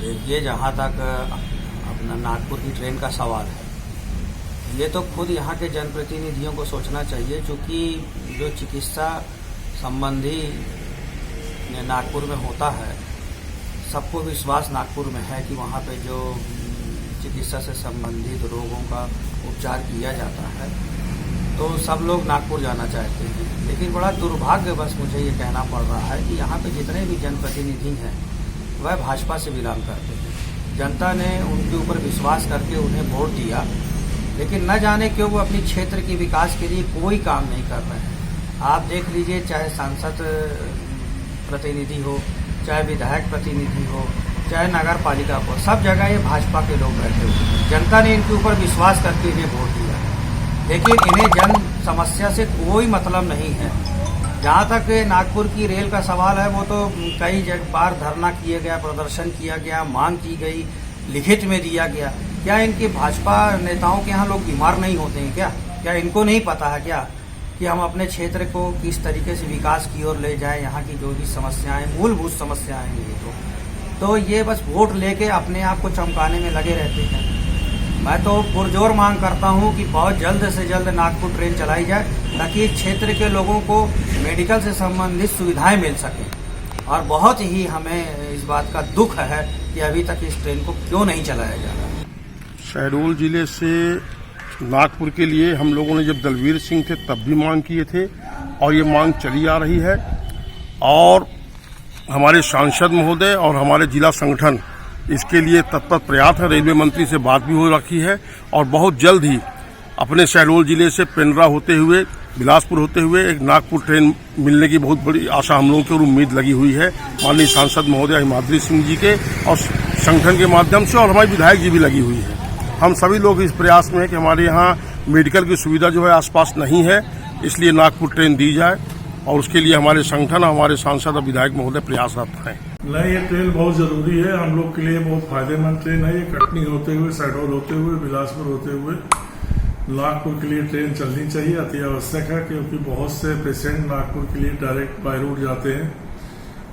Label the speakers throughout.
Speaker 1: देखिए, जहाँ तक अपना नागपुर की ट्रेन का सवाल है, ये तो खुद यहाँ के जनप्रतिनिधियों को सोचना चाहिए, क्योंकि जो चिकित्सा संबंधी नागपुर में होता है, सबको विश्वास नागपुर में है कि वहाँ पे जो चिकित्सा से संबंधित रोगों का उपचार किया जाता है, तो सब लोग नागपुर जाना चाहते हैं। लेकिन बड़ा दुर्भाग्यवश मुझे ये कहना पड़ रहा है कि यहाँ पे जितने भी जनप्रतिनिधि हैं वह भाजपा से बिलोंग करते हैं। जनता ने उनके ऊपर विश्वास करके उन्हें वोट दिया, लेकिन न जाने क्यों वो अपनी क्षेत्र के विकास के लिए कोई काम नहीं कर रहे हैं। आप देख लीजिए, चाहे सांसद प्रतिनिधि हो, चाहे विधायक प्रतिनिधि हो, चाहे नगर पालिका हो, सब जगह ये भाजपा के लोग बैठे हुए। जनता ने इनके ऊपर विश्वास करके इन्हें वोट दिया, लेकिन इन्हें जन समस्या से कोई मतलब नहीं है। जहाँ तक नागपुर की रेल का सवाल है, वो तो कई बार धरना किया गया, प्रदर्शन किया गया, मांग की गई, लिखित में दिया गया। क्या इनके भाजपा नेताओं के यहाँ लोग बीमार नहीं होते हैं क्या इनको नहीं पता है क्या कि हम अपने क्षेत्र को किस तरीके से विकास की ओर ले जाएं? यहाँ की जो भी समस्याएं, मूलभूत समस्याएं हैं, तो ये बस वोट लेके अपने आप को चमकाने में लगे रहते हैं। मैं तो पुरजोर मांग करता हूं कि बहुत जल्द से जल्द नागपुर ट्रेन चलाई जाए, ताकि इस क्षेत्र के लोगों को मेडिकल से संबंधित सुविधाएं मिल सकें। और बहुत ही हमें इस बात का दुख है कि अभी तक इस ट्रेन को क्यों नहीं चलाया जा रहा।
Speaker 2: शहडोल जिले से नागपुर के लिए हम लोगों ने जब दलवीर सिंह थे तब भी मांग किए थे, और ये मांग चली आ रही है। और हमारे सांसद महोदय और हमारे जिला संगठन इसके लिए तत्पर प्रयास है। रेलवे मंत्री से बात भी हो रखी है, और बहुत जल्द ही अपने शहडोल जिले से पेंड्रा होते हुए, बिलासपुर होते हुए एक नागपुर ट्रेन मिलने की बहुत बड़ी आशा हम लोगों की और उम्मीद लगी हुई है। माननीय सांसद महोदय हिमाद्री सिंह जी के और संगठन के माध्यम से, और हमारे विधायक जी भी लगी हुई है। हम सभी लोग इस प्रयास में है कि हमारे यहाँ मेडिकल की सुविधा जो है आसपास नहीं है, इसलिए नागपुर ट्रेन दी जाए, और उसके लिए हमारे संगठन और हमारे सांसद और विधायक महोदय प्रयासरत हैं।
Speaker 3: नहीं, ये ट्रेन बहुत जरूरी है, हम लोग के लिए बहुत फायदेमंद ट्रेन है। ये कटनी होते हुए, शहडोल होते हुए, बिलासपुर होते हुए नागपुर के लिए ट्रेन चलनी चाहिए, अति आवश्यक है। क्योंकि बहुत से पेशेंट नागपुर के लिए डायरेक्ट बाय रोड जाते हैं,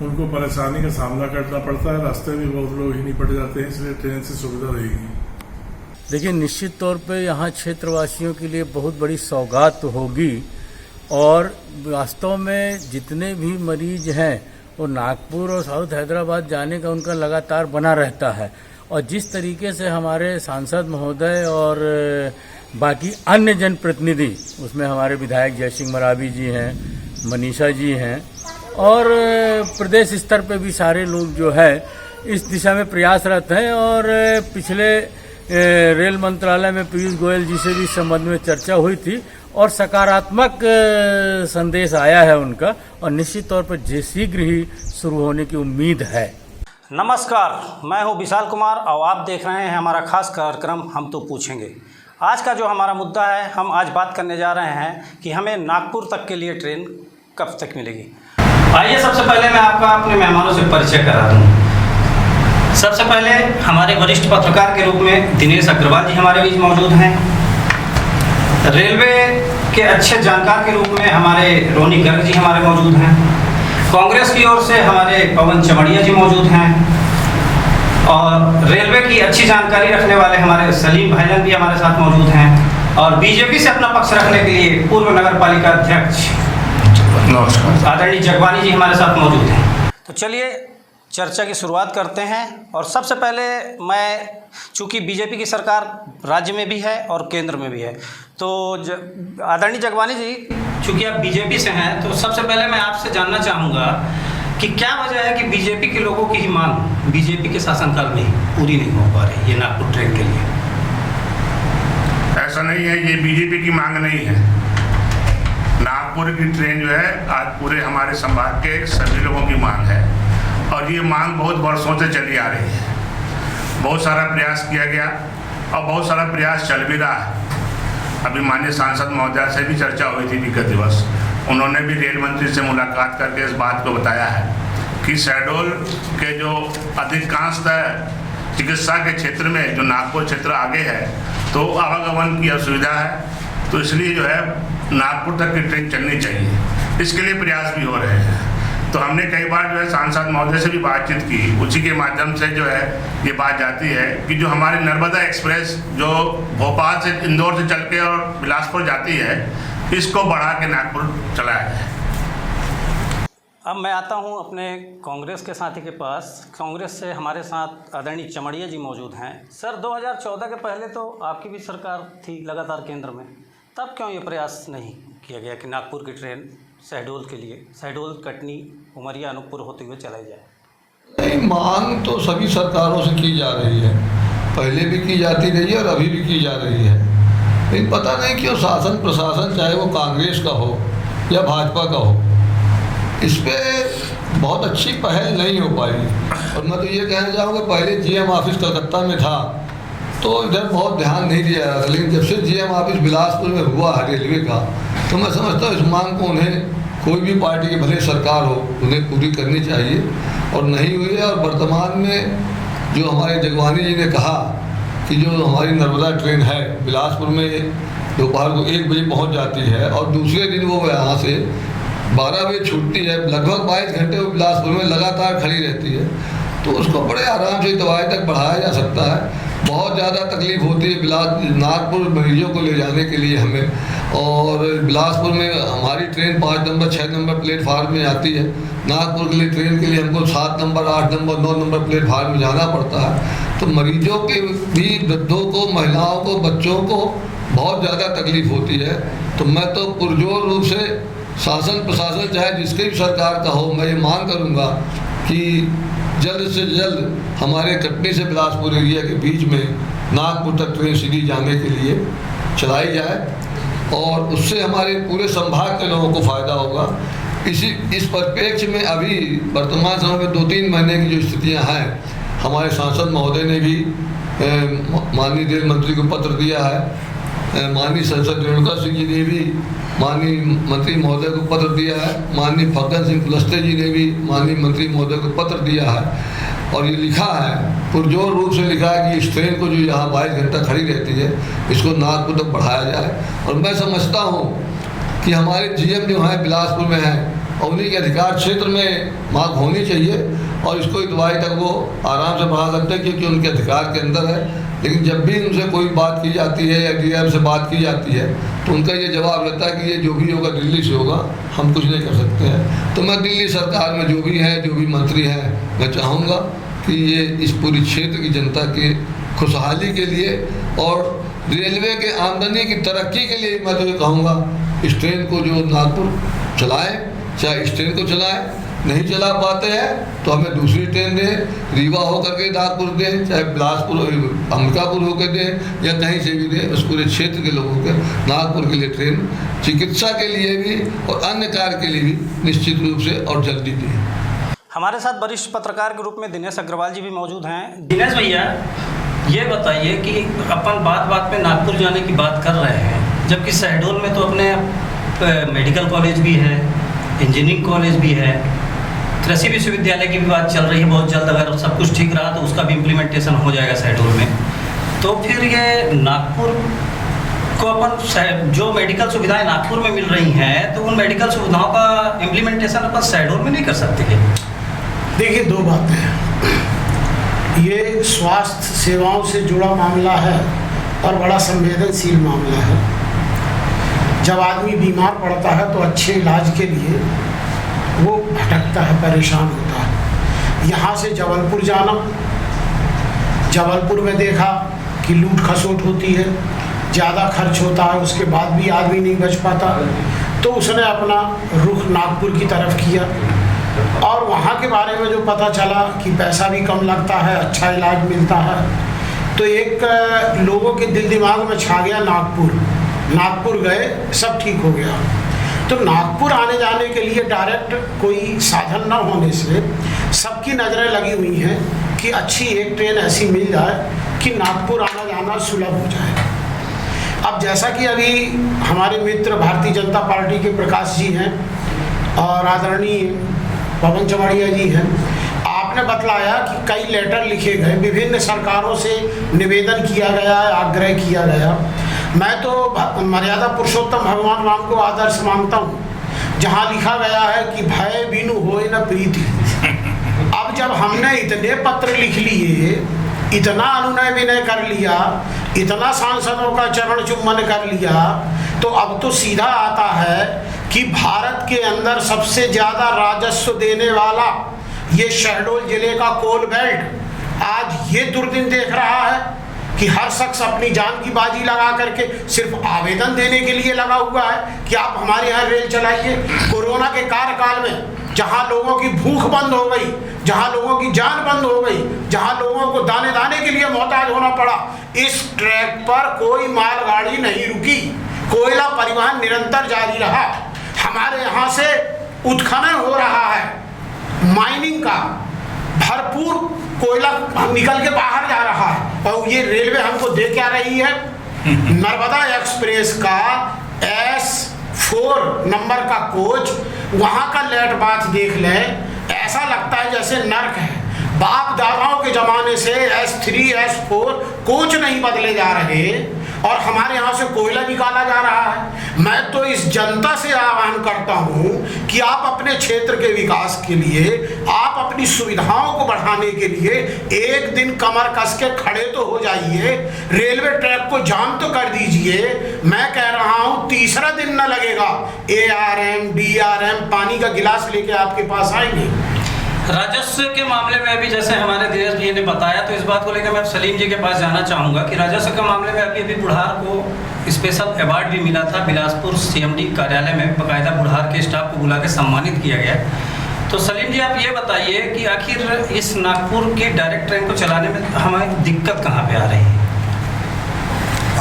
Speaker 3: उनको परेशानी का सामना करना पड़ता है, रास्ते में बहुत लोग ही निपट जाते हैं, इसलिए ट्रेन से सुविधा रहेगी।
Speaker 4: देखिए, निश्चित तौर पे यहाँ क्षेत्रवासियों के लिए बहुत बड़ी सौगात होगी, और वास्तव में जितने भी मरीज हैं वो नागपुर और साउथ हैदराबाद जाने का उनका लगातार बना रहता है। और जिस तरीके से हमारे सांसद महोदय और बाकी अन्य जनप्रतिनिधि, उसमें हमारे विधायक जयसिंह मरावी जी हैं, मनीषा जी हैं, और प्रदेश स्तर पे भी सारे लोग जो है इस दिशा में प्रयासरत हैं। और पिछले रेल मंत्रालय में पीयूष गोयल जी से भी इस संबंध में चर्चा हुई थी, और सकारात्मक संदेश आया है उनका, और निश्चित तौर पर शीघ्र ही शुरू होने की उम्मीद है।
Speaker 5: नमस्कार, मैं हूं विशाल कुमार, और आप देख रहे हैं हमारा खास कार्यक्रम हम तो पूछेंगे। आज का जो हमारा मुद्दा है, हम आज बात करने जा रहे हैं कि हमें नागपुर तक के लिए ट्रेन कब तक मिलेगी। आइए सबसे पहले मैं आपका अपने मेहमानों से परिचय करा दूँ। सबसे पहले हमारे वरिष्ठ पत्रकार के रूप में दिनेश अग्रवाल जी हमारे बीच मौजूद हैं। रेलवे के अच्छे जानकार के रूप में हमारे रोनी गर्ग जी हमारे मौजूद हैं। कांग्रेस की ओर से हमारे पवन चमड़िया जी मौजूद हैं, और रेलवे की अच्छी जानकारी रखने वाले हमारे सलीम भाईजान भी हमारे साथ मौजूद हैं, और बीजेपी से अपना पक्ष रखने के लिए पूर्व नगर पालिका अध्यक्ष आदरणीय जगवानी जी हमारे साथ मौजूद हैं। तो चलिए चर्चा की शुरुआत करते हैं। और सबसे पहले मैं, चूँकि बीजेपी की सरकार राज्य में भी है और केंद्र में भी है, तो आदरणीय जगवानी जी, चूँकि आप बीजेपी से हैं, तो सबसे पहले मैं आपसे जानना चाहूँगा कि क्या वजह है कि बीजेपी के लोगों की ही मांग बीजेपी के शासनकाल में पूरी नहीं हो पा रही है नागपुर ट्रेन के लिए?
Speaker 6: ऐसा नहीं है, ये बीजेपी की मांग नहीं है। नागपुर की ट्रेन जो है आज पूरे हमारे संभाग के सभी लोगों की मांग है और ये मांग बहुत वर्षों से चली आ रही है। बहुत सारा प्रयास किया गया और बहुत सारा प्रयास चल भी रहा है। अभी माननीय सांसद महोदय से भी चर्चा हुई थी विगत दिवस, उन्होंने भी रेल मंत्री से मुलाकात करके इस बात को बताया है कि शहडोल के जो अधिकांशतः चिकित्सा के क्षेत्र में जो नागपुर क्षेत्र आगे है तो आवागमन की असुविधा है, तो इसलिए जो है नागपुर तक की ट्रेन चलनी चाहिए। इसके लिए प्रयास भी हो रहे हैं। तो हमने कई बार जो है सांसद महोदय से भी बातचीत की, उसी के माध्यम से जो है ये बात जाती है कि जो हमारी नर्मदा एक्सप्रेस जो भोपाल से इंदौर से चल के और बिलासपुर जाती है, इसको बढ़ा के नागपुर चलाया जाए।
Speaker 5: अब मैं आता हूं अपने कांग्रेस के साथी के पास। कांग्रेस से हमारे साथ आदरणीय चमड़िया जी मौजूद हैं। सर, 2014 के पहले तो आपकी भी सरकार थी लगातार केंद्र में, तब क्यों ये प्रयास नहीं किया गया कि नागपुर की ट्रेन शहडोल के लिए, शहडोल, कटनी, उमरिया, अनूपपुर होते हुए चलाई जाए?
Speaker 7: नहीं, मांग तो सभी सरकारों से की जा रही है, पहले भी की जाती रही है और अभी भी की जा रही है। लेकिन पता नहीं क्यों शासन प्रशासन, चाहे वो कांग्रेस का हो या भाजपा का हो, इस पर बहुत अच्छी पहल नहीं हो पाई। और मैं तो ये कहना चाहूँगा, पहले जीएम ऑफिस कलकत्ता में था तो इधर बहुत ध्यान नहीं दिया जा रहा, लेकिन जब से जीएम ऑफिस बिलासपुर में हुआ है रेलवे का, तो मैं समझता हूँ इस मांग को उन्हें, कोई भी पार्टी की भले सरकार हो, उन्हें पूरी करनी चाहिए और नहीं हुई है। और वर्तमान में जो हमारे जगवानी जी ने कहा कि जो हमारी नर्मदा ट्रेन है बिलासपुर में दोपहर को 1 बजे पहुँच जाती है और दूसरे दिन वो यहाँ से 12 बजे छूटती है, लगभग 22 घंटे वो बिलासपुर में लगातार खड़ी रहती है, तो उसको बड़े आराम से दवाई तक बढ़ाया जा सकता है। बहुत ज़्यादा तकलीफ होती है नागपुर मरीजों को ले जाने के लिए हमें, और बिलासपुर में हमारी ट्रेन 5 नंबर 6 नंबर प्लेटफार्म में आती है। नागपुर के लिए ट्रेन के लिए हमको 7 नंबर 8 नंबर 9 नंबर प्लेटफार्म में जाना पड़ता है। तो मरीजों के भी, वृद्धों को, महिलाओं को, बच्चों को बहुत ज़्यादा तकलीफ होती है। तो मैं तो पुरजोर रूप से शासन प्रशासन, चाहे जिसकी भी सरकार का हो, मैं ये मांग करूँगा कि जल्द से जल्द हमारे कटनी से बिलासपुर एरिया के बीच में नागपुर तक ट्रेन सीधी जाने के लिए चलाई जाए और उससे हमारे पूरे संभाग के लोगों को फ़ायदा होगा। इस परिप्रेक्ष्य में अभी वर्तमान समय में 2-3 महीने की जो स्थितियां हैं, हमारे सांसद महोदय ने भी माननीय रेल मंत्री को पत्र दिया है, माननीय संसद रेणुका सिंह जी ने भी माननीय मंत्री महोदय को पत्र दिया है, माननीय फग्गन सिंह कुलस्ते जी ने भी माननीय मंत्री महोदय को पत्र दिया है और ये लिखा है, पुरजोर रूप से लिखा है कि इस ट्रेन को जो यहाँ 22 घंटा खड़ी रहती है, इसको नागपुर तक बढ़ाया जाए। और मैं समझता हूँ कि हमारे जीएम जो हैं बिलासपुर में हैं, और उन्हीं के अधिकार क्षेत्र में मांग होनी चाहिए और इसको इतवाई तक वो आराम से बढ़ा सकते हैं क्योंकि उनके अधिकार के अंदर है। लेकिन जब भी उनसे कोई बात की जाती है या डीएम से बात की जाती है तो उनका ये जवाब रहता है कि ये जो भी होगा दिल्ली से होगा, हम कुछ नहीं कर सकते हैं। तो मैं दिल्ली सरकार में जो भी हैं, जो भी मंत्री हैं, मैं चाहूँगा कि ये इस पूरी क्षेत्र की जनता के खुशहाली के लिए और रेलवे के आमदनी की तरक्की के लिए मैं तो ये कहूँगा इस ट्रेन को जो नागपुर चलाएँ, चाहे इस ट्रेन को चलाएँ, नहीं चला पाते हैं तो हमें दूसरी ट्रेन दें, रीवा होकर के नागपुर दें, चाहे बिलासपुर अंबिकापुर होकर दें या कहीं से भी दें, उस पूरे क्षेत्र के लोगों के नागपुर के लिए ट्रेन चिकित्सा के लिए भी और अन्य कार्य के लिए भी निश्चित रूप से और जल्दी दें।
Speaker 5: हमारे साथ वरिष्ठ पत्रकार के रूप में दिनेश अग्रवाल जी भी मौजूद हैं। दिनेश भैया, ये बताइए कि अपन बात बात में नागपुर जाने की बात कर रहे हैं, जबकि शहडोल में तो अपने मेडिकल कॉलेज भी है, इंजीनियरिंग कॉलेज भी है, कृषि विश्वविद्यालय की भी बात चल रही है। बहुत जल्द अगर सब कुछ ठीक रहा तो उसका भी इम्प्लीमेंटेशन हो जाएगा शहडोल में। तो फिर ये नागपुर को अपन जो मेडिकल सुविधाएं नागपुर में मिल रही हैं, तो उन मेडिकल सुविधाओं का इम्प्लीमेंटेशन अपन शहडोल में नहीं कर सकते क्या?
Speaker 8: देखिए, 2 बातें हैं। ये स्वास्थ्य सेवाओं से जुड़ा मामला है और बड़ा संवेदनशील मामला है। जब आदमी बीमार पड़ता है तो अच्छे इलाज के लिए वो भटकता है, परेशान होता है। यहाँ से जबलपुर जाना, जबलपुर में देखा कि लूट खसोट होती है, ज़्यादा खर्च होता है, उसके बाद भी आदमी नहीं बच पाता, तो उसने अपना रुख नागपुर की तरफ किया। और वहाँ के बारे में जो पता चला कि पैसा भी कम लगता है, अच्छा इलाज मिलता है, तो एक लोगों के दिल दिमाग में छा गया नागपुर। नागपुर गए, सब ठीक हो गया। तो नागपुर आने जाने के लिए डायरेक्ट कोई साधन न होने से सबकी नज़रें लगी हुई हैं कि अच्छी एक ट्रेन ऐसी मिल जाए कि नागपुर आना जाना सुलभ हो जाए। अब जैसा कि अभी हमारे मित्र भारतीय जनता पार्टी के प्रकाश जी हैं और आदरणीय पवन चमाड़िया जी हैं, आपने बतलाया कि कई लेटर लिखे गए, विभिन्न सरकारों से निवेदन किया गया, आग्रह किया गया। मैं तो मर्यादा पुरुषोत्तम भगवान राम को आदर्श मानता हूँ, जहाँ लिखा गया है कि भय बिनु होए न प्रीति। अब जब हमने इतने पत्र लिख लिए, इतना अनुनय विनय कर लिया, इतना सांसदों का चरण चुम्बन कर लिया, तो अब तो सीधा आता है कि भारत के अंदर सबसे ज़्यादा राजस्व देने वाला ये शहडोल जिले का कोल बेल्ट आज ये दुर्दिन देख रहा है कि हर शख्स अपनी जान की बाजी लगा करके सिर्फ आवेदन देने के लिए लगा हुआ है कि आप हमारे यहाँ रेल चलाइए। कोरोना के कार्यकाल में जहाँ लोगों की भूख बंद हो गई, जहाँ लोगों की जान बंद हो गई, जहाँ लोगों को दाने दाने के लिए मोहताज होना पड़ा, इस ट्रैक पर कोई मालगाड़ी नहीं रुकी, कोयला परिवहन निरंतर जारी रहा। हमारे यहाँ से उत्खनन हो रहा है, माइनिंग का भरपूर कोयला निकल के बाहर जा रहा है, और ये रेलवे हमको दे क्या रही है? नर्मदा एक्सप्रेस का S4 नंबर का कोच, वहाँ का लेट बाथ देख लें, ऐसा लगता है जैसे नर्क है। बाप दादाओं के ज़माने से S3 S4 कोच नहीं बदले जा रहे और हमारे यहाँ से कोयला निकाला जा रहा है। मैं तो इस जनता से आह्वान करता हूँ कि आप अपने क्षेत्र के विकास के लिए, आप अपनी सुविधाओं को बढ़ाने के लिए एक दिन कमर कस के खड़े तो हो जाइए, रेलवे ट्रैक को जाम तो कर दीजिए। मैं कह रहा हूँ तीसरा दिन न लगेगा, ARM DRM पानी का गिलास लेके आपके पास आएंगे।
Speaker 5: राजस्व के मामले में अभी जैसे हमारे दिनेश जी ने बताया, तो इस बात को लेकर मैं सलीम जी के पास जाना चाहूँगा कि राजस्व के मामले में अभी बुढ़ार को स्पेशल अवार्ड भी मिला था। बिलासपुर CMD कार्यालय में बाकायदा बुढ़ार के स्टाफ को बुला के सम्मानित किया गया। तो सलीम जी आप ये बताइए कि आखिर इस नागपुर की डायरेक्ट ट्रेन को चलाने में हमें दिक्कत कहाँ पर आ रही है?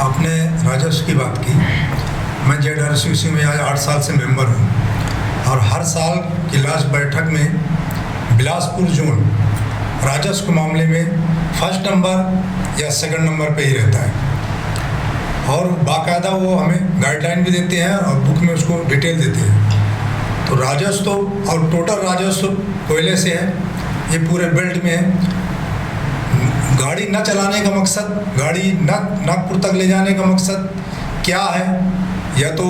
Speaker 9: आपने राजस्व की बात की। मैं ZRCC में आज 8 साल से मेंबर हूँ और हर साल की लास्ट बैठक में बिलासपुर जोन राजस्व के मामले में फर्स्ट नंबर या सेकंड नंबर पे ही रहता है और बाकायदा वो हमें गाइडलाइन भी देते हैं और बुक में उसको डिटेल देते हैं। तो राजस्व तो और टोटल राजस्व कोयले से है, ये पूरे बेल्ट में है। गाड़ी न चलाने का मकसद, गाड़ी न नागपुर तक ले जाने का मकसद क्या है? या तो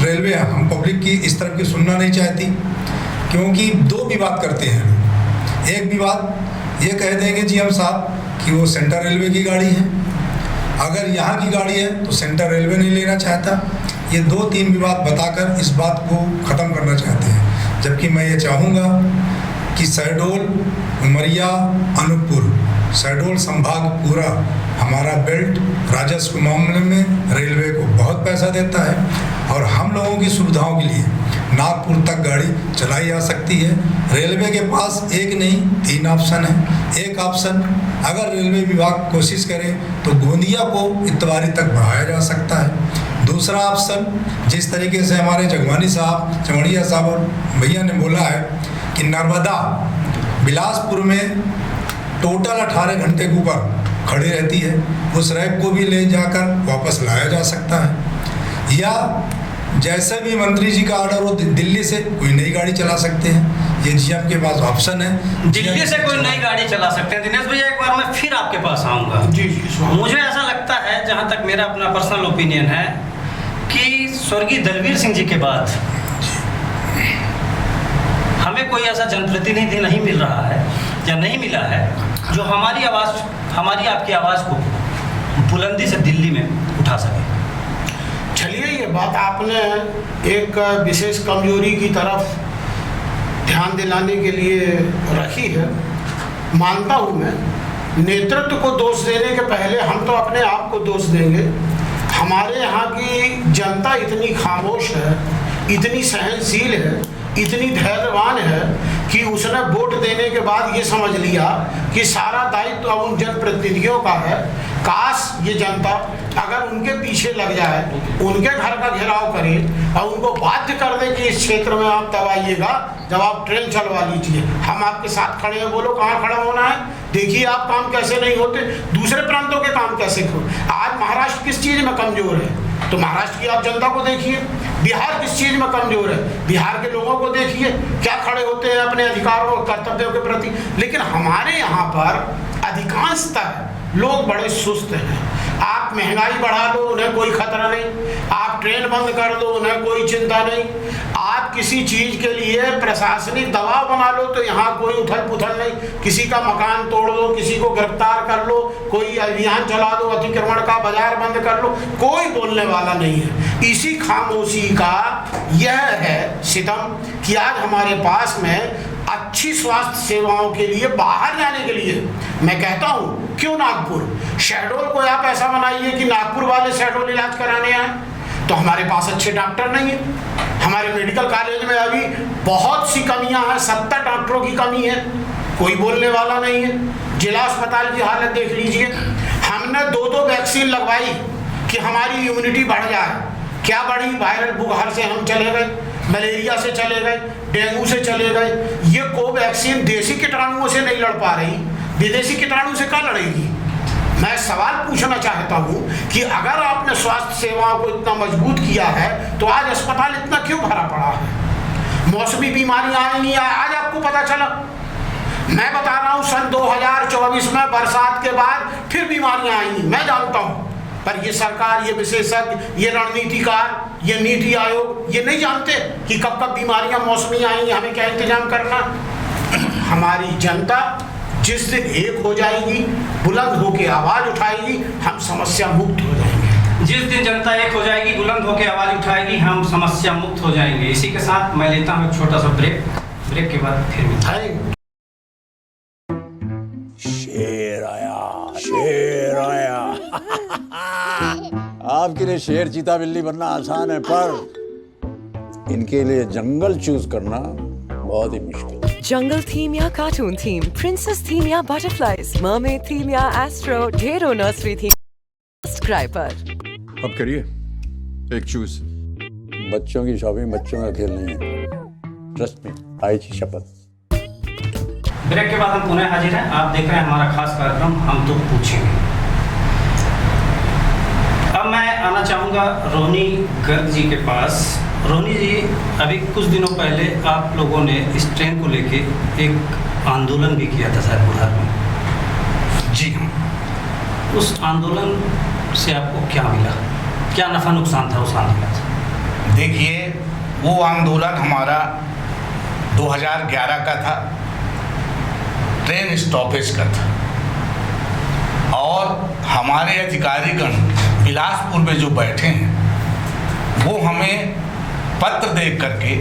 Speaker 9: रेलवे हम पब्लिक की इस तरफ की सुनना नहीं चाहती, क्योंकि दो भी बात करते हैं। एक भी बात ये कह देंगे जी हम साहब कि वो सेंट्रल रेलवे की गाड़ी है, अगर यहाँ की गाड़ी है तो सेंट्रल रेलवे नहीं लेना चाहता। ये 2-3 भी बात बताकर इस बात को ख़त्म करना चाहते हैं। जबकि मैं ये चाहूँगा कि शहडोल, उमरिया, अनूपपुर, शहडोल संभाग पूरा हमारा बेल्ट राजस्व के मामले में रेलवे को बहुत पैसा देता है और हम लोगों की सुविधाओं के लिए नागपुर तक गाड़ी चलाई जा सकती है। रेलवे के पास एक नहीं 3 ऑप्शन है। एक ऑप्शन अगर रेलवे विभाग कोशिश करे तो गोंदिया को इतवारी तक बढ़ाया जा सकता है। दूसरा ऑप्शन, जिस तरीके से हमारे जगवानी साहब, चमड़िया साहब और भैया ने बोला है कि नर्मदा बिलासपुर में टोटल 18 घंटे के ऊपर खड़ी रहती है, उस रैक को भी ले जाकर वापस लाया जा सकता है। या जैसे भी मंत्री जी का ऑर्डर हो, दिल्ली से कोई नई गाड़ी चला सकते हैं। ये GM के पास ऑप्शन है,
Speaker 5: दिल्ली से कोई नई गाड़ी चला सकते हैं। दिनेश भैया एक बार मैं फिर आपके पास आऊँगा।
Speaker 8: जी
Speaker 5: मुझे ऐसा लगता है, जहाँ तक मेरा अपना पर्सनल ओपिनियन है, कि स्वर्गीय दलवीर सिंह जी के बाद हमें कोई ऐसा जनप्रतिनिधि नहीं मिल रहा है या नहीं मिला है जो हमारी आवाज़, हमारी आपकी आवाज़ को बुलंदी से दिल्ली में उठा सके।
Speaker 8: चलिए, ये बात आपने एक विशेष कमजोरी की तरफ ध्यान दिलाने के लिए रखी है। मानता हूँ मैं, नेतृत्व को दोष देने के पहले हम तो अपने आप को दोष देंगे। हमारे यहाँ की जनता इतनी खामोश है, इतनी सहनशील है, इतनी धैर्यवान है कि उसने वोट देने के बाद ये समझ लिया कि सारा दायित्व अब उन जनप्रतिनिधियों का है। काश ये जनता अगर उनके पीछे लग जाए, उनके घर का घेराव करे और उनको बाध्य कर दे कि इस क्षेत्र में आप तब आइएगा जब आप ट्रेन चलवा लीजिए, हम आपके साथ खड़े हैं। बोलो कहाँ खड़ा होना है, देखिए आप काम कैसे नहीं होते, दूसरे प्रांतों के काम कैसे हो। आज महाराष्ट्र किस चीज़ में कमज़ोर है तो महाराष्ट्र की आप जनता को देखिए, बिहार किस चीज़ में कमज़ोर है, बिहार के लोगों को देखिए क्या खड़े होते हैं अपने अधिकारों और कर्तव्यों के प्रति। लेकिन हमारे यहाँ पर अधिकांशतः लोग बड़े सुस्त हैं। आप महंगाई बढ़ा लो, उन्हें कोई खतरा नहीं, आप ट्रेन बंद कर दो, उन्हें कोई चिंता नहीं, आप किसी चीज़ के लिए प्रशासनिक दबाव बना लो तो यहाँ कोई उथल पुथल नहीं, किसी का मकान तोड़ दो, किसी को गिरफ्तार कर लो, कोई अभियान चला दो अतिक्रमण का, बाजार बंद कर लो, कोई बोलने वाला नहीं है। इसी खामोशी का यह है सितम कि आज हमारे पास में अच्छी स्वास्थ्य सेवाओं के लिए बाहर जाने के लिए, मैं कहता हूँ क्यों नागपुर, शहडोल को आप ऐसा बनाइए कि नागपुर वाले शहडोल इलाज कराने आए, तो हमारे पास अच्छे डॉक्टर नहीं है। हमारे मेडिकल कॉलेज में अभी बहुत सी कमियां हैं, 70 डॉक्टरों की कमी है, कोई बोलने वाला नहीं है। जिला अस्पताल की हालत देख लीजिए, हमने 2-2 वैक्सीन लगवाई कि हमारी इम्यूनिटी बढ़ जाए, क्या बढ़ी, वायरल बुखार से हम चले गए, मलेरिया से चले गए, डेंगू से चले गए। ये कोवैक्सीन देसी कीटाणुओं से नहीं लड़ पा रही, विदेशी कीटाणु से क्या लड़ेगी। मैं सवाल पूछना चाहता हूँ कि अगर आपने स्वास्थ्य सेवाओं को इतना मजबूत किया है तो आज अस्पताल इतना क्यों भरा पड़ा है। मौसमी बीमारियां आई नहीं, आज आपको पता चला। मैं बता रहा हूँ सन 2024 में बरसात के बाद फिर बीमारियां आई, मैं जानता हूँ, पर ये सरकार, ये विशेषज्ञ, ये रणनीतिकार, ये नीति आयोग ये नहीं जानते कि कब कब बीमारियां मौसमी आएंगी, हमें क्या इंतजाम करना। हमारी जनता जिस दिन एक हो जाएगी, बुलंद होकर आवाज उठाएगी, हम समस्या मुक्त हो जाएंगे।
Speaker 5: जिस दिन जनता एक हो जाएगी, बुलंद होकर आवाज उठाएगी, हम समस्या मुक्त हो जाएंगे। इसी के साथ मैं लेता हूँ एक छोटा सा ब्रेक के बाद फिर मिलते हैं।
Speaker 10: शेर आया, शेर आया। आपके लिए शेर चीता बिल्ली बनना आसान है, पर इनके लिए जंगल चूज करना बहुत ही मुश्किल।
Speaker 11: जंगल थीम या कार्टून थीम, प्रिंसेस थीम या बटरफ्लाइज, मरमेड थीम या एस्ट्रो, ढेरों नर्सरी थीम। सब्सक्राइब पर
Speaker 10: अब करिए एक चूज। बच्चों की शॉपिंग बच्चों का खेल नहीं है, ट्रस्ट मी, आई की शपथ।
Speaker 5: ब्रेक के बाद हम पुनः हाजिर हैं। आप देख रहे हैं हमारा खास कार्यक्रम हम तो पूछेंगे। अब मैं आना चाहूँगा रोहिणी गर्ग जी के पास। रोहिणी जी, अभी कुछ दिनों पहले आप लोगों ने इस ट्रेन को लेके एक आंदोलन भी किया था शायद बुधार में।
Speaker 6: जी हाँ।
Speaker 5: उस आंदोलन से आपको क्या मिला, क्या नफा नुकसान था उस आंदोलन से?
Speaker 6: देखिए, वो आंदोलन हमारा 2011 का था, ट्रेन स्टॉपेज का था, और हमारे अधिकारीगण बिलासपुर में जो बैठे हैं वो हमें पत्र दे करके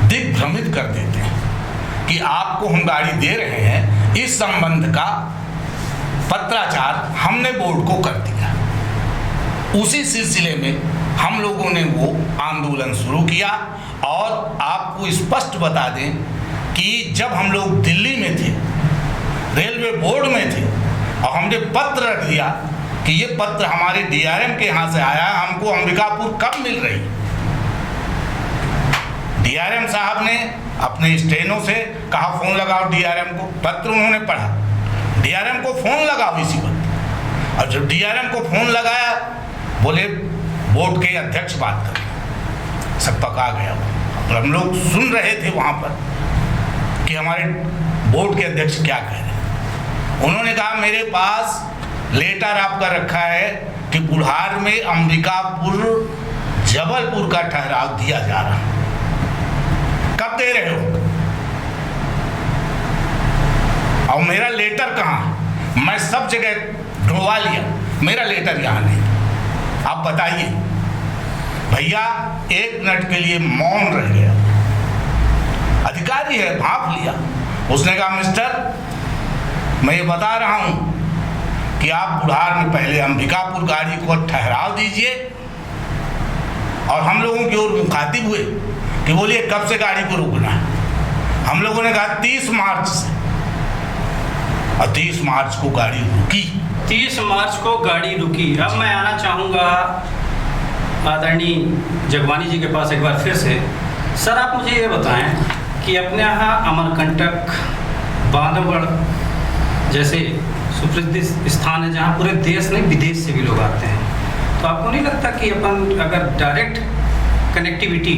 Speaker 6: दिग्भ्रमित कर देते हैं कि आपको हम गाड़ी दे रहे हैं, इस संबंध का पत्राचार हमने बोर्ड को कर दिया। उसी सिलसिले में हम लोगों ने वो आंदोलन शुरू किया। और आपको स्पष्ट बता दें कि जब हम लोग दिल्ली में थे, रेलवे बोर्ड में थे, और हमने पत्र रख दिया कि ये पत्र हमारे डीआरएम के यहाँ से आया, हमको अंबिकापुर कब मिल रही। डीआरएम साहब ने अपने स्टेनो से कहा फोन लगाओ डीआरएम को, पत्र उन्होंने पढ़ा, डीआरएम को फोन लगाओ इसी वक्त। और जब डीआरएम को फोन लगाया, बोले बोर्ड के अध्यक्ष बात कर, सब पका गया। और हम लोग सुन रहे थे वहाँ पर कि हमारे बोर्ड के अध्यक्ष क्या कह रहे हैं। उन्होंने कहा मेरे पास लेटर आपका रखा है कि बुढ़ार में अंबिकापुर जबलपुर का ठहराव दिया जा रहा है, कब दे रहे हो? और मेरा लेटर कहाँ? मैं सब जगह ढूंढवा लिया, मेरा लेटर यहाँ नहीं। आप बताइए। भैया 1 मिनट के लिए मौन रह गया। अधिकारी है, भाप लिया। उसने कहा मिस्टर, मैं ये बता रहा हूँ कि आप बुढ़ार में पहले अंबिकापुर गाड़ी को ठहराव दीजिए। और हम लोगों की ओर मुखातिब हुए कि बोलिए कब से गाड़ी को रोकना है। हम लोगों ने कहा 30 मार्च से, और 30 मार्च को गाड़ी रुकी।
Speaker 5: 30 मार्च को गाड़ी रुकी। अब मैं आना चाहूँगा आदरणीय जगवानी जी के पास एक बार फिर से। सर, आप मुझे ये बताएं कि अपने यहाँ अमरकंटक, बांधवगढ़ जैसे सुप्रसिद्ध स्थान है जहाँ पूरे देश नहीं विदेश से भी लोग आते हैं, तो आपको नहीं लगता कि अपन अगर डायरेक्ट कनेक्टिविटी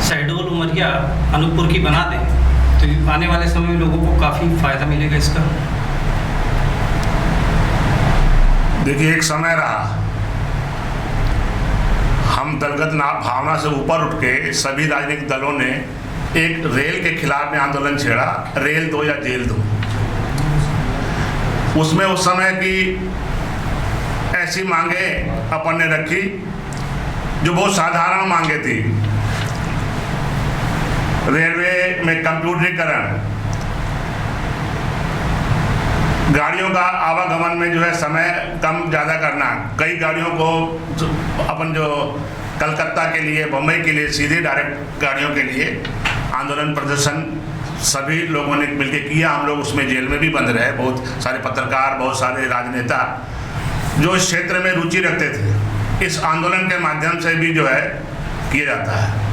Speaker 5: शहडोल, उमरिया, अनूपपुर की बना दें तो आने वाले समय में लोगों को काफ़ी फ़ायदा मिलेगा इसका?
Speaker 6: देखिए, एक समय रहा, हम दलगत भावना से ऊपर उठ के सभी राजनीतिक दलों ने एक रेल के खिलाफ में आंदोलन छेड़ा, रेल दो या जेल दो। उसमें उस समय की ऐसी मांगे अपन ने रखी जो बहुत साधारण मांगे थी। रेलवे में कंप्यूटरीकरण, गाड़ियों का आवागमन में जो है समय कम ज़्यादा करना, कई गाड़ियों को अपन जो कलकत्ता के लिए, बम्बई के लिए सीधे डायरेक्ट गाड़ियों के लिए आंदोलन प्रदर्शन सभी लोगों ने मिलकर किया। हम लोग उसमें जेल में भी बंद रहे, बहुत सारे पत्रकार, बहुत सारे राजनेता जो इस क्षेत्र में रुचि रखते थे, इस आंदोलन के माध्यम से भी जो है किया जाता है।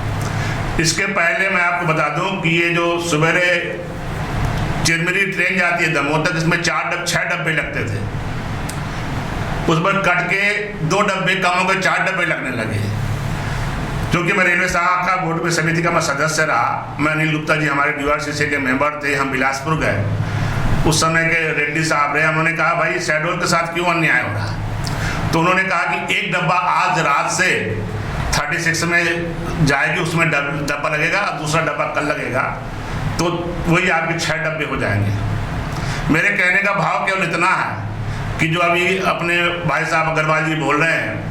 Speaker 6: इसके पहले मैं आपको बता दूं कि ये जो सवेरे चिरमिरी ट्रेन जाती है दमोह तक, इसमें 6 डब्बे लगते थे, उस पर कट के 2 डब्बे कम हो गए, 4 डब्बे लगने लगे। क्योंकि मैं रेलवे शाखा बोर्ड की समिति का मैं सदस्य रहा, मैं अनिल गुप्ता जी हमारे DRCC के मेंबर थे, हम बिलासपुर गए, उस समय के रेड्डी साहब रहे, उन्होंने कहा भाई शहडोल के साथ क्यों अन्याय हो रहा? तो उन्होंने कहा कि एक डब्बा आज रात से 36 में जाएगी, उसमें डब्बा लगेगा, दूसरा डब्बा कल लगेगा, तो वही आपके 6 डब्बे हो जाएंगे। मेरे कहने का भाव केवल इतना है कि जो अभी अपने भाई साहब अग्रवाल जी बोल रहे हैं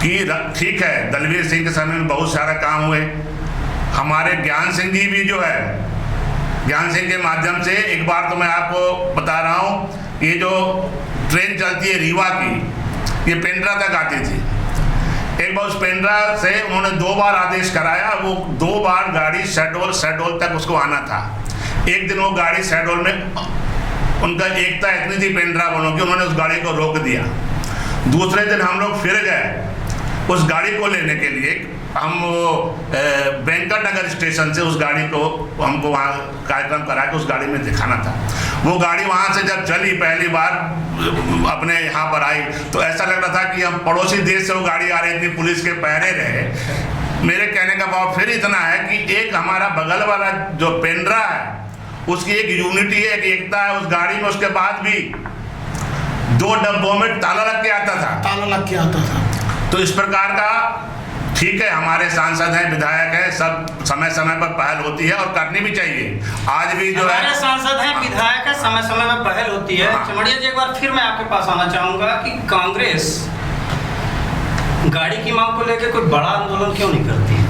Speaker 6: कि ठीक है, दलवीर सिंह के समय में बहुत सारा काम हुए, हमारे ज्ञान सिंह जी भी जो है, ज्ञान सिंह के माध्यम से एक बार तो मैं आपको बता रहा हूँ, ये जो ट्रेन चलती है रीवा की, ये पेंड्रा तक आती थी। एक बार उस पेंड्रा से उन्होंने 2 बार आदेश कराया, वो 2 बार गाड़ी शहडोल तक उसको आना था। एक दिन वो गाड़ी शहडोल में, उनका एकता इतनी थी पेंड्रा वालों की, उन्होंने उस गाड़ी को रोक दिया। दूसरे दिन हम लोग फिर गए उस गाड़ी को लेने के लिए, हम वो वेंकट नगर स्टेशन से उस गाड़ी को हमको वहाँ कार्यक्रम करा के उस गाड़ी में दिखाना था। वो गाड़ी वहाँ से जब चली पहली बार अपने यहाँ पर आई तो ऐसा लग रहा था कि हम पड़ोसी देश से वो गाड़ी आ रही थी, पुलिस के पहरे रहे। मेरे कहने का भाव फिर इतना है कि एक हमारा बगल वाला जो पेंड्रा है उसकी एक यूनिटी है, एक एकता है उस गाड़ी में। उसके बाद भी 2 डब्बों में ताला लग के आता था। तो इस प्रकार का ठीक है, हमारे सांसद हैं, विधायक हैं, सब समय समय पर पहल होती है और करनी भी चाहिए। आज भी जो है
Speaker 5: सांसद हैं, विधायक है, समय समय पर पहल होती है। चमड़िया जी, एक बार फिर मैं आपके पास आना चाहूंगा कि कांग्रेस गाड़ी की मांग को लेकर कोई बड़ा आंदोलन क्यों नहीं करती है?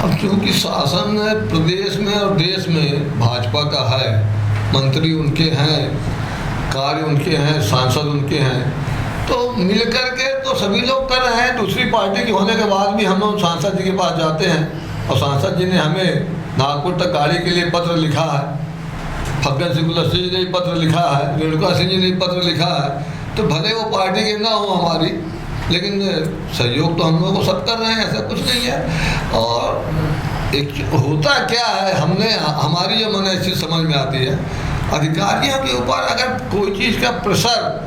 Speaker 7: अब क्योंकि शासन प्रदेश में और देश में भाजपा का है, मंत्री उनके हैं, कार्य उनके हैं, सांसद उनके हैं, तो मिलकर के तो सभी लोग कर रहे हैं। दूसरी पार्टी के होने के बाद भी हम लोग सांसद जी के पास जाते हैं और सांसद जी ने हमें नागपुर तक गाड़ी के लिए पत्र लिखा है, फग्गन सिंह कुलस्ते जी ने पत्र लिखा है, रेणुका सिंह जी ने पत्र लिखा है। तो भले वो पार्टी की ना हो हमारी, लेकिन सहयोग तो हम लोग को सब कर रहे हैं, ऐसा कुछ नहीं है। और एक होता क्या है, हमारी जो मन चीज़ समझ में आती है, अधिकारियों के ऊपर अगर कोई चीज़ का प्रेशर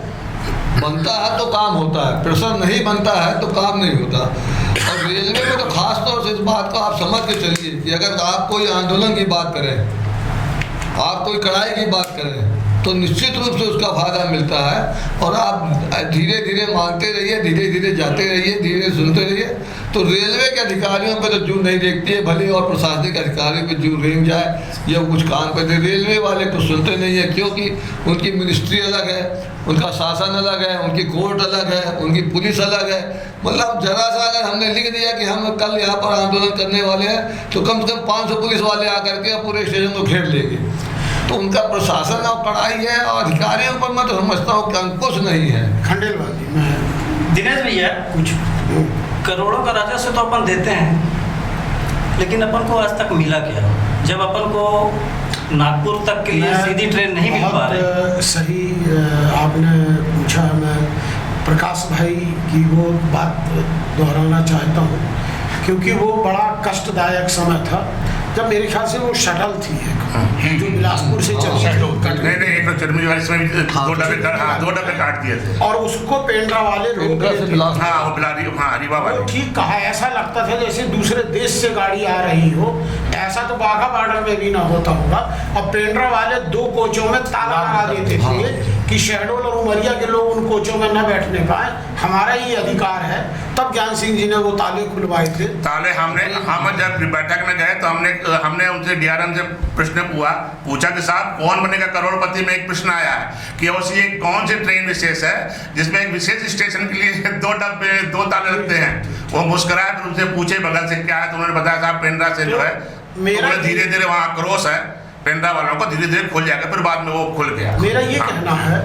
Speaker 7: बनता है तो काम होता है, प्रेशर नहीं बनता है तो काम नहीं होता। और रेलवे में तो खास तौर से इस बात को आप समझ के चलिए कि अगर आप कोई आंदोलन की बात करें, आप कोई कड़ाई की बात करें, तो निश्चित रूप से उसका फायदा मिलता है। और आप धीरे धीरे मांगते रहिए, धीरे धीरे जाते रहिए, धीरे सुनते रहिए, तो रेलवे के अधिकारियों पे तो जून नहीं देखती है, भले और प्रशासनिक अधिकारियों पे जून रेंग जाए या कुछ काम करते, रेलवे वाले कुछ सुनते नहीं है, क्योंकि उनकी मिनिस्ट्री अलग है, उनका शासन अलग है, उनकी कोर्ट अलग है, उनकी पुलिस अलग है। मतलब जरा सा अगर हमने लिख दिया कि हम कल यहाँ पर आंदोलन करने वाले हैं, तो कम से कम 500 पुलिस वाले आकर के पूरे स्टेशन को घेर लेंगे। तो उनका प्रशासन और कड़ाई है, और अधिकारियों पर मैं तो समझता हूँ कि अंकुश नहीं है।
Speaker 5: दिनेश भैया, कुछ करोड़ों का राजस्व तो अपन देते हैं, लेकिन अपन को आज तक मिला क्या? जब अपन को नागपुर तक के लिए सीधी ट्रेन नहीं मिल पा रही।
Speaker 8: बहुत सही आपने पूछा। मैं प्रकाश भाई की वो बात दोहराना चाहता हूँ, क्योंकि वो बड़ा कष्टदायक समय था जब मेरे ख्याल से वो शटल थी एक, जो बिलासपुर से चली
Speaker 6: नहीं एक तो चरमी वाली इसमें भी दो डब्बे काट दिए थे,
Speaker 8: और उसको पेंड्रा वाले रोक रहे थे।
Speaker 6: वो बिलारी रीवा वाले।
Speaker 8: ठीक कहा, ऐसा लगता था जैसे दूसरे देश से गाड़ी आ रही हो। ऐसा तो बाघा बॉर्डर में भी ना होता होगा। अब पेंड्रा वाले 2 कोचों में ताला लगा देते थे कि शहडोल और उमरिया के लोग उन कोचों में न बैठने पाए, हमारा ही अधिकार है। तब ज्ञान सिंह जी ने वो ताले खुलवाए थे।
Speaker 6: ताले हम जब बैठक में गए तो हमने उनसे डीआरएम से प्रश्न पूछा कि साहब कौन बनेगा करोड़पति में एक प्रश्न आया है कि ऐसी एक कौन सी ट्रेन विशेष है जिसमें एक विशेष स्टेशन के लिए 2 डब्बे 2 ताले लगते हैं। वो मुस्कुराए तो उनसे पूछे बगल से क्या है, तो उन्होंने बताया साहब पेंड्रा से जो है धीरे धीरे वहाँ आक्रोश है पेंड्रा वालों को, धीरे धीरे खुल जाएगा, फिर बाद में वो खुल गया।
Speaker 8: मेरा ये कहना है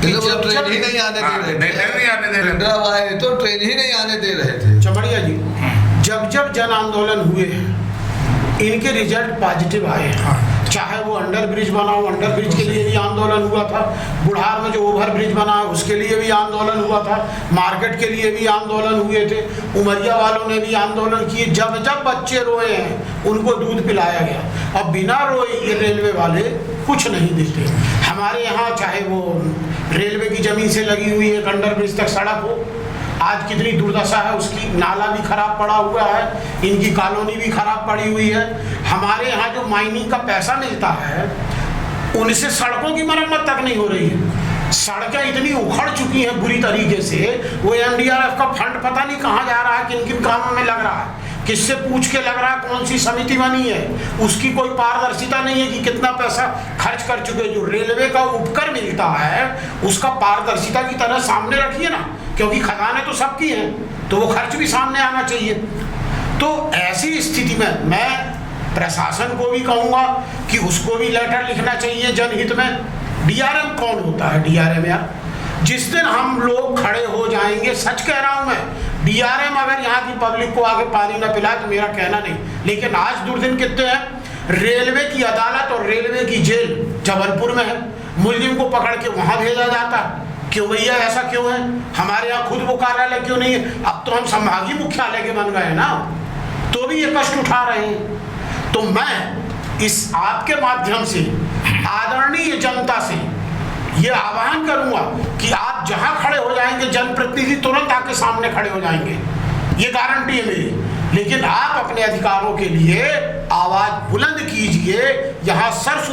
Speaker 8: कि जब
Speaker 7: ट्रेन ही नहीं आने दे रहे थे,
Speaker 6: नहीं आने दे रहे
Speaker 7: पेंड्रा वाले तो ट्रेन ही नहीं आने दे रहे थे।
Speaker 8: चमड़िया जी, जब जन आंदोलन हुए हैं इनके रिजल्ट पॉजिटिव आए हैं। चाहे वो अंडर ब्रिज बनाओ, अंडर ब्रिज के लिए भी आंदोलन हुआ था। बुढ़ार में जो ओवर ब्रिज बना उसके लिए भी आंदोलन हुआ था। मार्केट के लिए भी आंदोलन हुए थे। उमरिया वालों ने भी आंदोलन किए। जब बच्चे रोए हैं उनको दूध पिलाया गया। अब बिना रोए ये रेलवे वाले कुछ नहीं देते। हमारे यहाँ चाहे वो रेलवे की जमीन से लगी हुई एक अंडर ब्रिज तक सड़क हो, आज कितनी दुर्दशा है उसकी। नाला भी खराब पड़ा हुआ है, इनकी कॉलोनी भी खराब पड़ी हुई है। हमारे यहाँ जो माइनिंग का पैसा मिलता है उनसे सड़कों की मरम्मत तक नहीं हो रही है। सड़कें इतनी उखड़ चुकी हैं बुरी तरीके से। वो एमडीआरएफ का फंड पता नहीं कहाँ जा रहा है, किन किन कामों में लग रहा है, किससे पूछ के लग रहा है, कौन सी समिति बनी है, उसकी कोई पारदर्शिता नहीं है कि कितना पैसा खर्च कर चुके। जो रेलवे का उपकर मिलता है उसका पारदर्शिता की तरह सामने रखिए ना, क्योंकि खजाने तो सबकी हैं, तो वो खर्च भी सामने आना चाहिए। तो ऐसी स्थिति में मैं प्रशासन को भी कहूँगा कि उसको भी लेटर लिखना चाहिए जनहित में। डीआरएम कौन होता है? डीआरएम यार, जिस दिन हम लोग खड़े हो जाएंगे, सच कह रहा हूं मैं, डीआरएम अगर यहाँ की पब्लिक को आगे पानी न पिलाए तो मेरा कहना नहीं, लेकिन आज दुर्दिन कितने हैं। रेलवे की अदालत और रेलवे की जेल जबलपुर में है, मुलजिम को पकड़ के वहां भेजा जाता है। क्यों भैया, ऐसा क्यों है? हमारे यहाँ खुद वो कार्यालय क्यों नहीं है? अब तो हम संभागीय मुख्यालय के बन गए ना, तो भी ये कष्ट उठा रहे हैं। तो मैं इस आपके माध्यम से आदरणीय जनता से ये आह्वान करूंगा कि आप जहां खड़े हो जाएंगे जनप्रतिनिधि तुरंत आपके सामने खड़े हो जाएंगे, ये गारंटी है मेरी। लेकिन आप अपने अधिकारों के लिए आवाज बुलंद कीजिए। यहाँ सब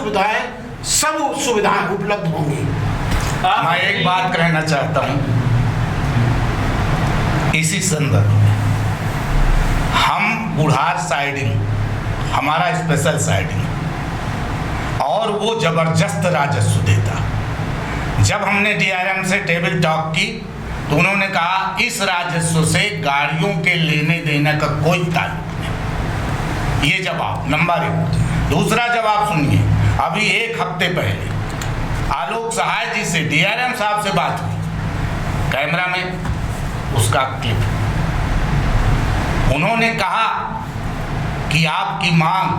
Speaker 8: सुविधाएं उपलब्ध होंगी।
Speaker 12: मैं एक बात कहना चाहता हूं इसी संदर्भ में। हम बुढ़ार साइडिंग, हमारा स्पेशल साइडिंग, और वो जबरदस्त राजस्व देता। जब हमने डीआरएम से टेबल टॉक की तो उन्होंने कहा इस राजस्व से गाड़ियों के लेने देने का कोई ताल्लुक नहीं। ये जवाब नंबर 1। दूसरा जवाब सुनिए, अभी 1 हफ्ते पहले आलोक सहाय जी से डीआरएम साहब से बात हुई, कैमरा में उसका क्लिप। उन्होंने कहा कि आपकी मांग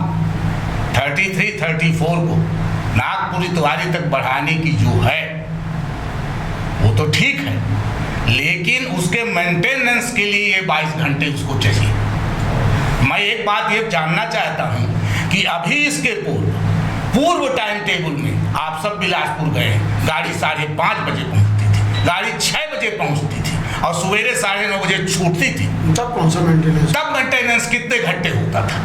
Speaker 12: 33-34 को नागपुर इतवारी तक बढ़ाने की जो है वो तो ठीक है, लेकिन उसके मेंटेनेंस के लिए ये 22 घंटे उसको चाहिए। मैं एक बात ये जानना चाहता हूं कि अभी इसके पूर्व टाइम टेबल में आप सब बिलासपुर गए, गाड़ी 5:30 बजे पहुंचती थी, गाड़ी 6 बजे पहुंचती थी और सवेरे 9:30 बजे छूटती थी।
Speaker 8: तब कौन सा मेंटेनेंस?
Speaker 12: तब मेंटेनेंस कितने घंटे होता था?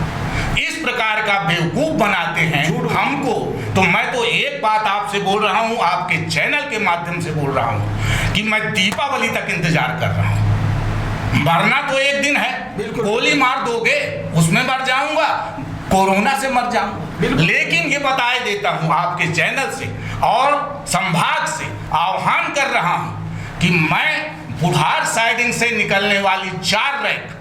Speaker 12: इस प्रकार का बेवकूफ बनाते हैं हमको। तो मैं तो एक बात आपसे बोल रहा हूं, आपके चैनल के माध्यम से बोल रहा हूं कि मैं दीपावली तक इंतजार कर रहा हूं। मरना तो एक दिन है, गोली मार दोगे उसमें मर जाऊंगा, कोरोना से मर जाऊंगा, लेकिन ये बताए देता हूं आपके चैनल से और संभाग से आह्वान कर रहा हूं कि मैं बुढ़ार साइडिंग से निकलने वाली 4 रैक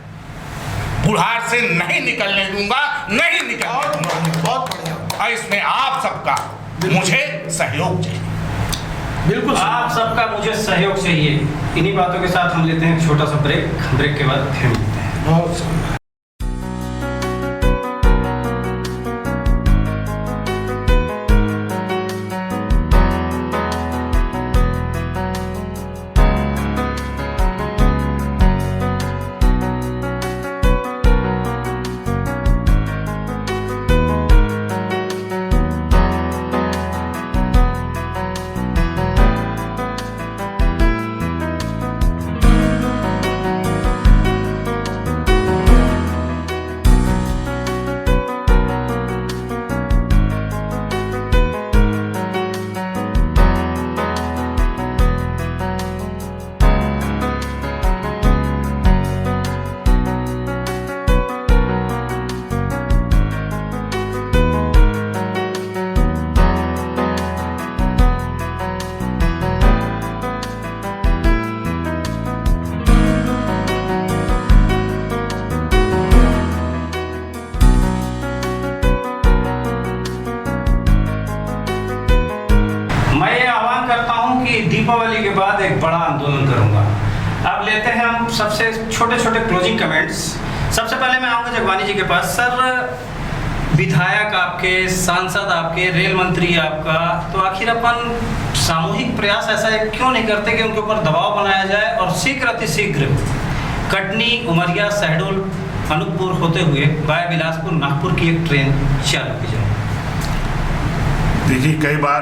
Speaker 12: बुढ़ार से नहीं निकलने दूंगा, नहीं निकलने दूंगा।
Speaker 8: बहुत बढ़िया।
Speaker 12: और इसमें आप सबका मुझे सहयोग चाहिए।
Speaker 5: बिल्कुल, आप सबका मुझे सहयोग चाहिए। इन्हीं बातों के साथ हम लेते हैं एक छोटा सा ब्रेक के बाद फिर मिलते हैं।
Speaker 8: बहुत
Speaker 5: अब लेते हैं हम सबसे छोटे छोटे क्लोजिंग कमेंट्स। सबसे पहले मैं आऊँगा जगवानी जी के पास। सर, विधायक आपके, सांसद आपके, रेल मंत्री आपका, तो आखिर अपन सामूहिक प्रयास ऐसा क्यों नहीं करते कि उनके ऊपर दबाव बनाया जाए और शीघ्र अतिशीघ्र कटनी, उमरिया, शहडोल, अनूपपुर होते हुए वाया बिलासपुर, नागपुर की एक ट्रेन चालू की जाए?
Speaker 6: जी, कई बार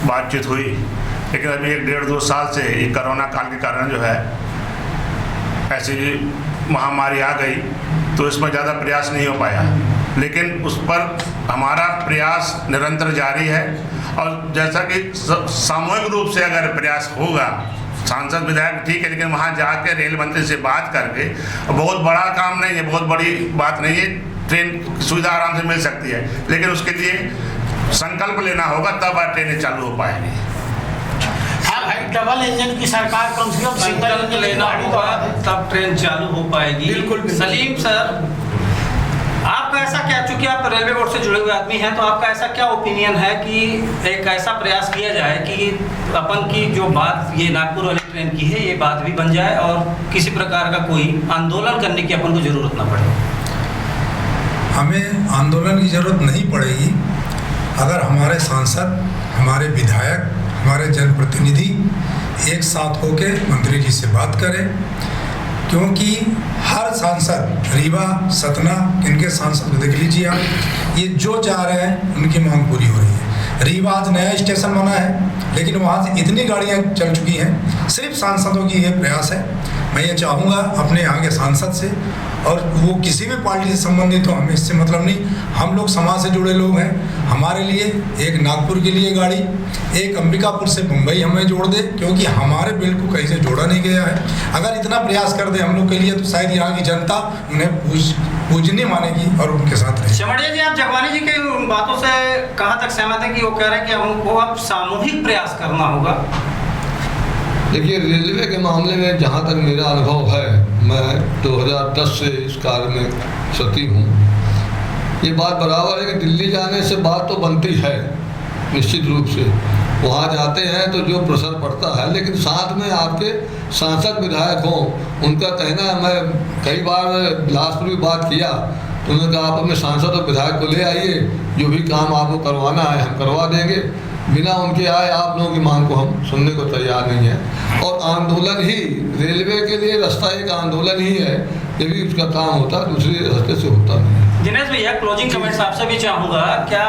Speaker 6: बातचीत हुई, लेकिन अभी 1-1.5-2 साल से ये कोरोना काल के कारण जो है ऐसी महामारी आ गई, तो इसमें ज़्यादा प्रयास नहीं हो पाया। लेकिन उस पर हमारा प्रयास निरंतर जारी है, और जैसा कि सामूहिक रूप से अगर प्रयास होगा, सांसद विधायक ठीक है, लेकिन वहाँ जाके रेल मंत्री से बात करके, बहुत बड़ा काम नहीं है, बहुत बड़ी बात नहीं है, ट्रेन सुविधा आराम से मिल सकती है, लेकिन उसके लिए संकल्प लेना होगा, तब ट्रेनें चालू हो पाएंगी।
Speaker 8: हाँ भाई, डबल इंजन की सरकार कम से कम
Speaker 5: संकल्प लेना होगा, तब ट्रेन चालू हो पाएगी।
Speaker 8: बिल्कुल।
Speaker 5: सलीम सर, आपका ऐसा क्या, चूंकि आप रेलवे बोर्ड से जुड़े हुए आदमी हैं, तो आपका ऐसा क्या ओपिनियन है कि एक ऐसा प्रयास किया जाए कि अपन की जो बात ये नागपुर वाली ट्रेन की है, ये बात भी बन जाए और किसी प्रकार का कोई आंदोलन करने की अपन को जरूरत ना पड़े?
Speaker 9: हमें आंदोलन की जरूरत नहीं पड़ेगी अगर हमारे सांसद, हमारे विधायक, हमारे जनप्रतिनिधि एक साथ होकर मंत्री जी से बात करें, क्योंकि हर सांसद, रीवा, सतना, इनके सांसद को देख लीजिए आप, ये जो चाह रहे हैं उनकी मांग पूरी हो रही है। रीवा आज नया स्टेशन बना है, लेकिन वहाँ से इतनी गाड़ियाँ चल चुकी हैं, सिर्फ सांसदों की ये प्रयास है। मैं ये चाहूँगा अपने यहाँ के सांसद से, और वो किसी भी पार्टी से संबंधित हो, हमें इससे मतलब नहीं, हम लोग समाज से जुड़े लोग हैं। हमारे लिए एक नागपुर के लिए गाड़ी, एक अंबिकापुर से मुंबई हमें जोड़ दे, क्योंकि हमारे बिल को कहीं से जोड़ा नहीं गया है। अगर इतना प्रयास कर दे हम लोग के लिए, तो शायद यहाँ की जनता उन्हें पूजनीय मानेगी और उनके साथ रहेगी।
Speaker 5: चमड़िया जी, आप जगवानी जी की उन बातों से कहाँ तक सहमत है कि वो कह रहे हैं कि हमको अब सामूहिक प्रयास करना होगा?
Speaker 7: देखिए, रेलवे के मामले में जहाँ तक मेरा अनुभव है, मैं 2010 से इस कार्य में सक्रिय हूँ। ये बात बराबर है कि दिल्ली जाने से बात तो बनती है निश्चित रूप से, वहाँ जाते हैं तो जो प्रेशर पड़ता है, लेकिन साथ में आपके सांसद विधायक हों, उनका कहना है, मैं कई बार बिलासपुर में बात किया तो उन्होंने कहा आप अपने सांसद और विधायक को ले आइए, जो भी काम आपको करवाना है हम करवा देंगे। बिना उनके आए आप लोगों की मांग को हम सुनने को तैयार नहीं है। और आंदोलन ही रेलवे के लिए रास्ता एक आंदोलन ही है, यदि उसका काम होता दूसरे रास्ते से होता नहीं है।
Speaker 5: दिनेश भैया, क्लोजिंग कमेंट्स आपसे भी चाहूँगा। क्या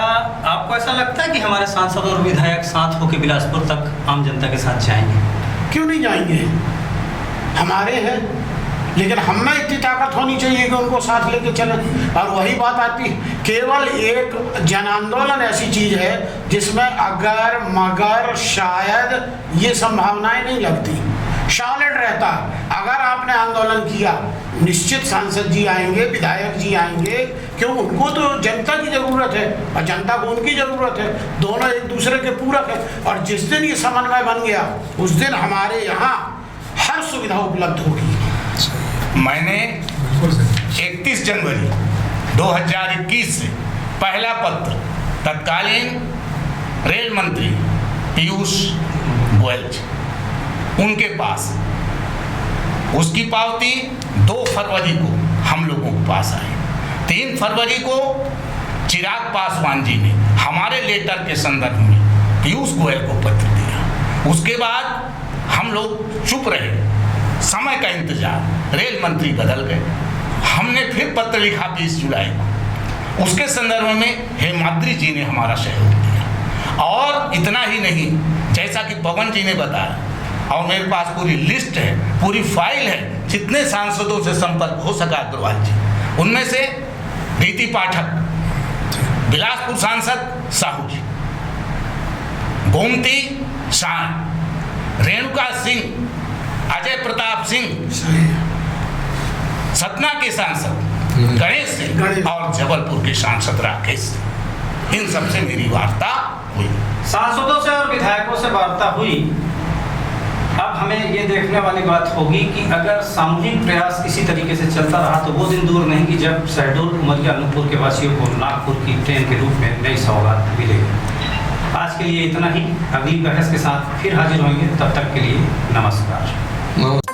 Speaker 5: आपको ऐसा लगता है कि हमारे सांसद और विधायक साथ होकर बिलासपुर तक आम जनता के साथ जाएंगे?
Speaker 8: क्यों नहीं जाएंगे? हमारे हैं, लेकिन हम में इतनी ताकत होनी चाहिए कि उनको साथ लेके चलें। और वही बात आती, केवल एक जन आंदोलन ऐसी चीज़ है जिसमें अगर मगर शायद ये संभावनाएं नहीं लगती, सॉलिड रहता। अगर आपने आंदोलन किया, निश्चित सांसद जी आएंगे, विधायक जी आएंगे, क्यों? उनको तो जनता की ज़रूरत है और जनता को उनकी ज़रूरत है, दोनों एक दूसरे के पूरक है। और जिस दिन ये समन्वय बन गया, उस दिन हमारे यहाँ हर सुविधा उपलब्ध होगी।
Speaker 12: मैंने 31 जनवरी 2021 से पहला पत्र तत्कालीन रेल मंत्री पीयूष गोयल जी, उनके पास, उसकी पावती 2 फरवरी को हम लोगों के पास आई। 3 फरवरी को चिराग पासवान जी ने हमारे लेटर के संदर्भ में पीयूष गोयल को पत्र दिया। उसके बाद हम लोग चुप रहे, समय का इंतजार, रेल मंत्री बदल गए, हमने फिर पत्र लिखा 20 जुलाई को। उसके संदर्भ में हेमाद्री जी ने हमारा सहयोग दिया। और इतना ही नहीं, जैसा कि पवन जी ने बताया, और मेरे पास पूरी लिस्ट है, पूरी फाइल है, जितने सांसदों से संपर्क हो सका अग्रवाल जी, उनमें से प्रीति पाठक, बिलासपुर सांसद साहू जी, गोमती शाह, रेणुका सिंह, अजय प्रताप सिंह, सतना के सांसद गणेश सिंह और जबलपुर के सांसद राकेश सिंह, इन सबसे मेरी वार्ता हुई।
Speaker 5: सांसदों से और विधायकों से वार्ता हुई। अब हमें ये देखने वाली बात होगी कि अगर सामूहिक प्रयास इसी तरीके से चलता रहा तो वो दिन दूर नहीं कि जब शहडोल, उमरिया, अनूपपुर के वासियों को नागपुर की ट्रेन के रूप में नई सौगात मिलेगी। आज के लिए इतना ही। अगली बहस के साथ फिर हाजिर होंगे, तब तक के लिए नमस्कार।